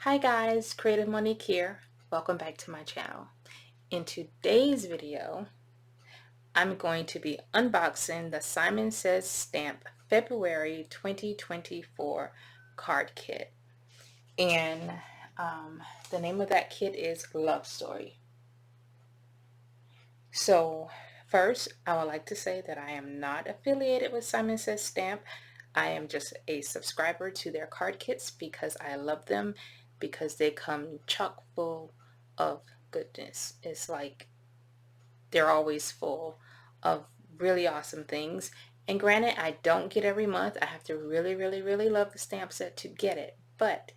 Hi guys, Creative Monique here. Welcome back to my channel. In today's video, I'm going to be unboxing the Simon Says Stamp February 2024 card kit. And the name of that kit is Love Story. So first, I would like to say that I am not affiliated with Simon Says Stamp. I am just a subscriber to their card kits because I love them, because they come chock full of goodness. It's like they're always full of really awesome things. And granted, I don't get every month. I have to really love the stamp set to get it. But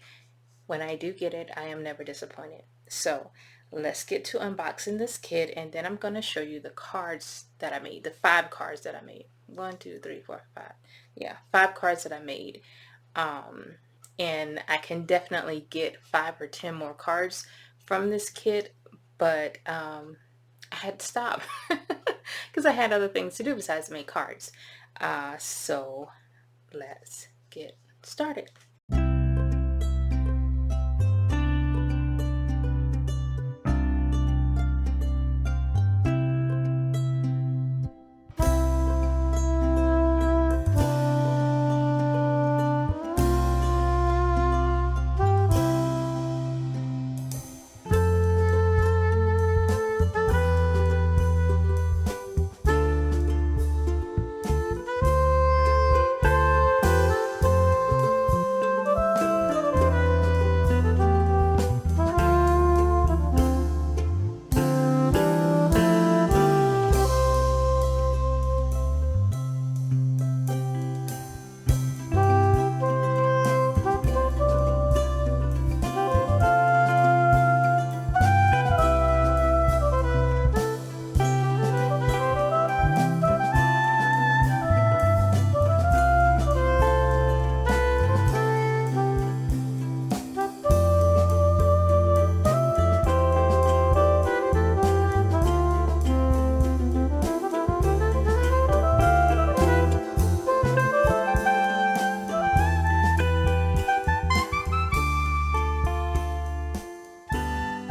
when I do get it, I am never disappointed. So let's get to unboxing this kit, and then I'm going to show you the cards that I made, the 5 cards that I made. 1, 2, 3, 4, 5. Yeah, 5 cards that I made. And I can definitely get 5 or 10 more cards from this kit, but I had to stop because I had other things to do besides make cards. So let's get started.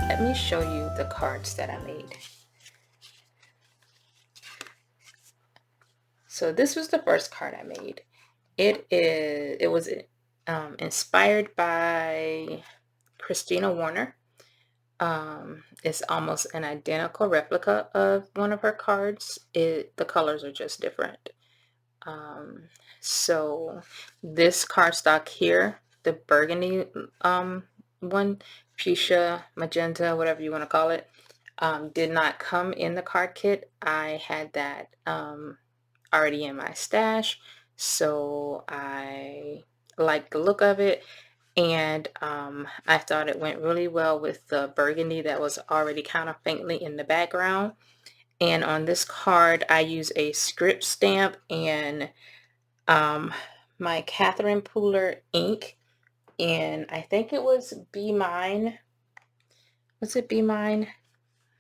Let me show you the cards that I made. So this was the first card I made. It was inspired by Christina Warner. It's almost an identical replica of one of her cards. The colors are just different. So this cardstock here, the burgundy one, fuchsia, magenta, whatever you want to call it, did not come in the card kit. I had that already in my stash, so I liked the look of it, and I thought it went really well with the burgundy that was already kind of faintly in the background. And on this card, I use a script stamp and my Catherine Pooler ink, and I think it was Be Mine. Was it Be Mine?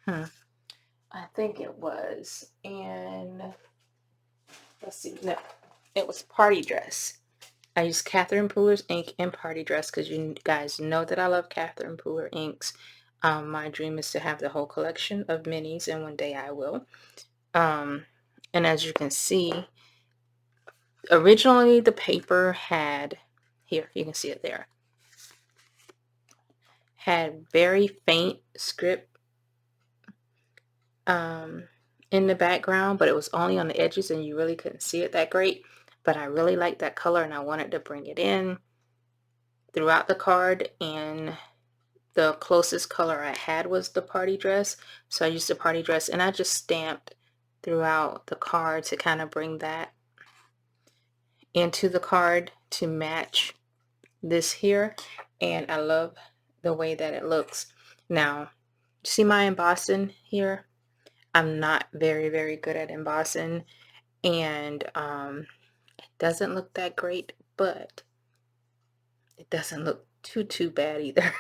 I think it was. And let's see. No, it was Party Dress. I used Catherine Pooler's ink in Party Dress because you guys know that I love Catherine Pooler inks. My dream is to have the whole collection of minis, and one day I will. And as you can see, originally the paper had, here, you can see it there, had very faint script in the background, but it was only on the edges and you really couldn't see it that great. But I really liked that color and I wanted to bring it in throughout the card, and the closest color I had was the Party Dress. So I used the Party Dress and I just stamped throughout the card to kind of bring that into the card to match this here. And I love the way that it looks. Now, see my embossing here? I'm not very good at embossing, and it doesn't look that great, but it doesn't look too bad either.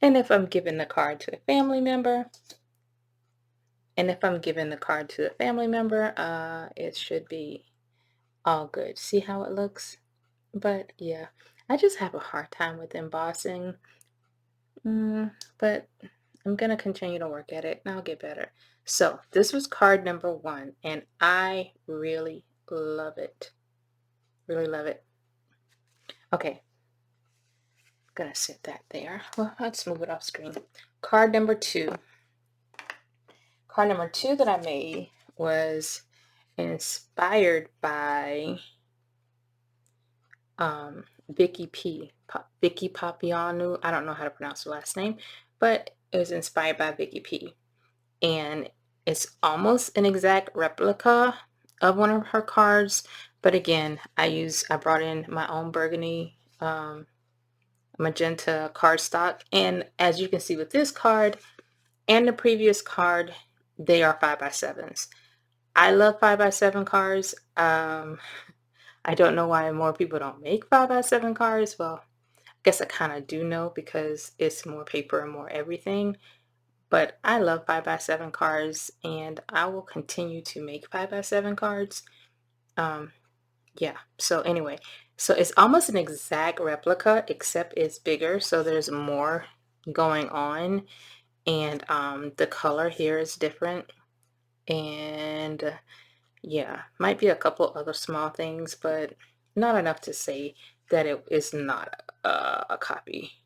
And if I'm giving the card to a family member, it should be all good. See how it looks? But yeah, I just have a hard time with embossing, but I'm gonna continue to work at it and I'll get better. So this was card number 1 and I really love it. Really love it. Okay, gonna sit that there. Well, let's move it off screen. Card number 2. Card number 2 that I made was inspired by Vicky Papianu. I don't know how to pronounce her last name, but it was inspired by Vicky P. And it's almost an exact replica of one of her cards. But again, I brought in my own burgundy magenta cardstock. And as you can see with this card and the previous card, they are 5x7s. I love 5x7 cards. I don't know why more people don't make 5x7 cards. Well, I guess I kind of do know because it's more paper and more everything. But I love 5x7 cards and I will continue to make 5x7 cards. Yeah, so anyway, so it's almost an exact replica except it's bigger, so there's more going on, and the color here is different, and yeah, might be a couple other small things, but not enough to say that it is not a copy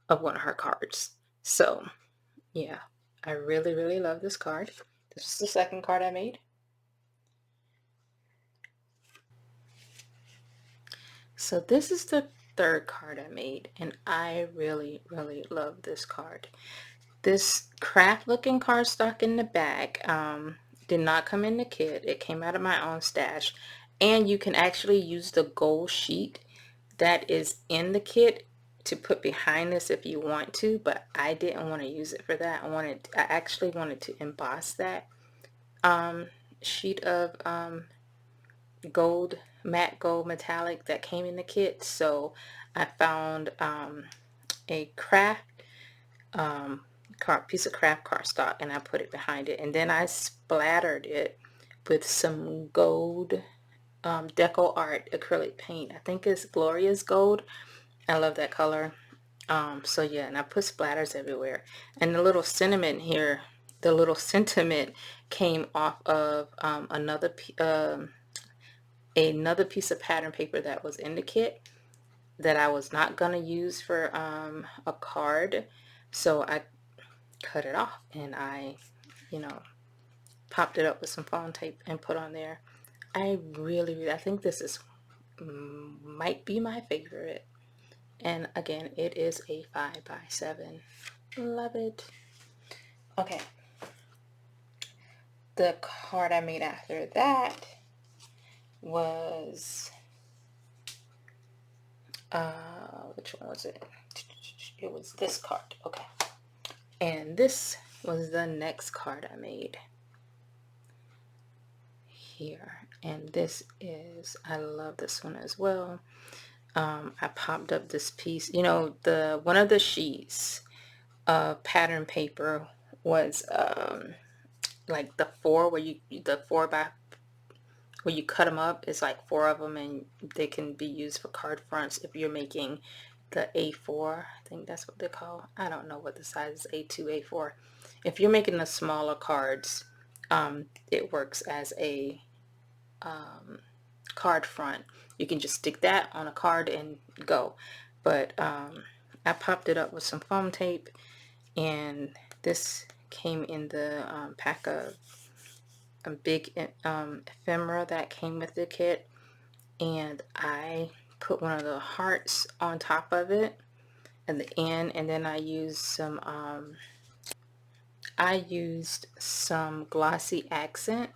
of one of her cards. So yeah, I really, really love this card. This is the second card I made. So this is the third card I made, and I really, really love this card. This craft looking cardstock in the back did not come in the kit. It came out of my own stash, and you can actually use the gold sheet that is in the kit to put behind this if you want to, but I didn't want to use it for that. I actually wanted to emboss that sheet of matte gold metallic that came in the kit. So I found a piece of craft cardstock and I put it behind it, and then I splattered it with some gold deco art acrylic paint. I think it's Gloria's Gold. I love that color. So yeah, and I put splatters everywhere, and the little sentiment here, the little sentiment came off of another piece of pattern paper that was in the kit that I was not gonna use for a card, so I cut it off and I, you know, popped it up with some foam tape and put on there. I really, I think this is might be my favorite, and again, it is a 5x7. Love it. Okay, the card I made after that was which one was it? It was this card. Okay, and this was the next card I made here, and this is, I love this one as well. I popped up this piece, you know, one of the sheets of pattern paper was like the 4 by where you cut them up. It's like 4 of them, and they can be used for card fronts if you're making the A4. I think that's what they call. I don't know what the size is, A2, A4. If you're making the smaller cards, it works as a card front. You can just stick that on a card and go. But I popped it up with some foam tape, and this came in the pack of a big ephemera that came with the kit, and I put one of the hearts on top of it at the end, and then I used some glossy accent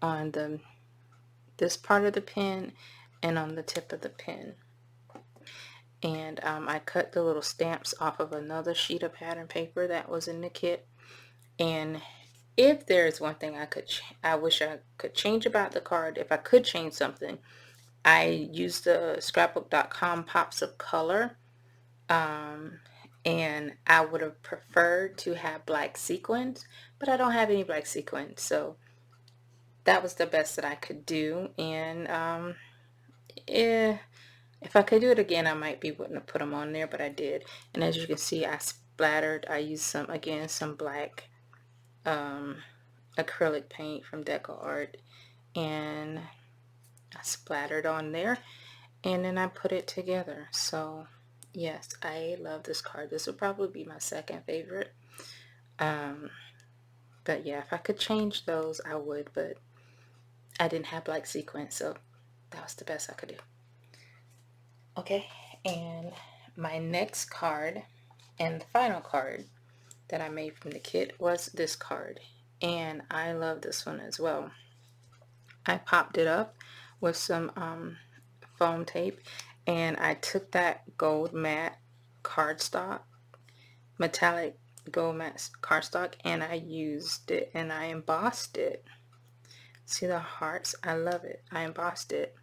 on this part of the pen and on the tip of the pen, and I cut the little stamps off of another sheet of pattern paper that was in the kit. And if there is one thing I wish I could change about the card, if I could change something, I used the scrapbook.com pops of color, and I would have preferred to have black sequins, but I don't have any black sequins, so that was the best that I could do. And yeah, If I could do it again, I wouldn't have put them on there, but I did. And as you can see, I used some black acrylic paint from Deco Art, and I splattered on there, and then I put it together. So yes, I love this card. This would probably be my second favorite. But yeah, if I could change those, I would, but I didn't have black sequins, so that was the best I could do. Okay, and my next card and the final card that I made from the kit was this card, and I love this one as well. I popped it up with some foam tape, and I took that gold matte cardstock, metallic gold matte cardstock, and I used it and I embossed it. See the hearts? I love it. I embossed it.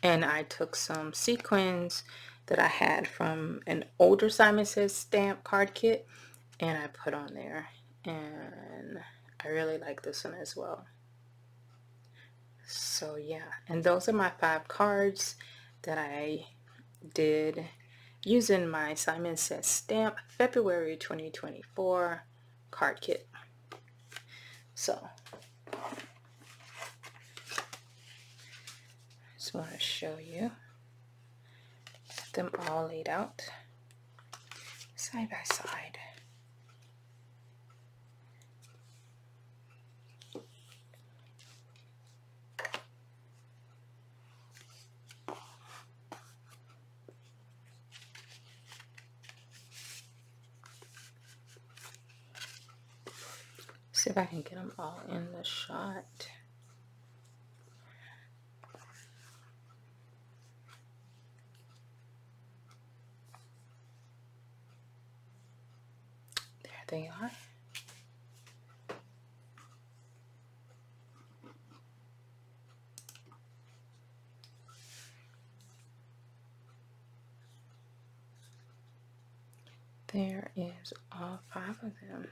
And I took some sequins that I had from an older Simon Says stamp card kit, and I put on there. And I really like this one as well. So yeah, and those are my 5 cards that I did using my Simon Says stamp February 2024 card kit. So just want to show you them all laid out side by side. See if I can get them all in the shot. There they are. There is all 5 of them.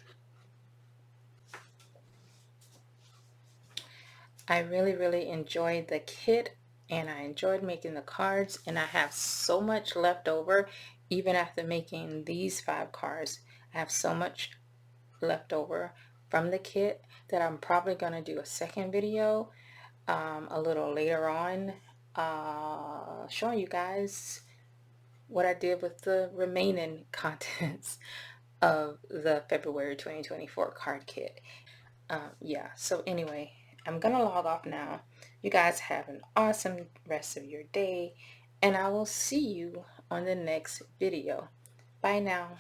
I really enjoyed the kit, and I enjoyed making the cards, and I have so much left over. Even after making these 5 cards, I have so much left over from the kit that I'm probably going to do a second video a little later on showing you guys what I did with the remaining contents of the February 2024 card kit. Yeah, so anyway, I'm gonna log off now. You guys have an awesome rest of your day, and I will see you on the next video. Bye now.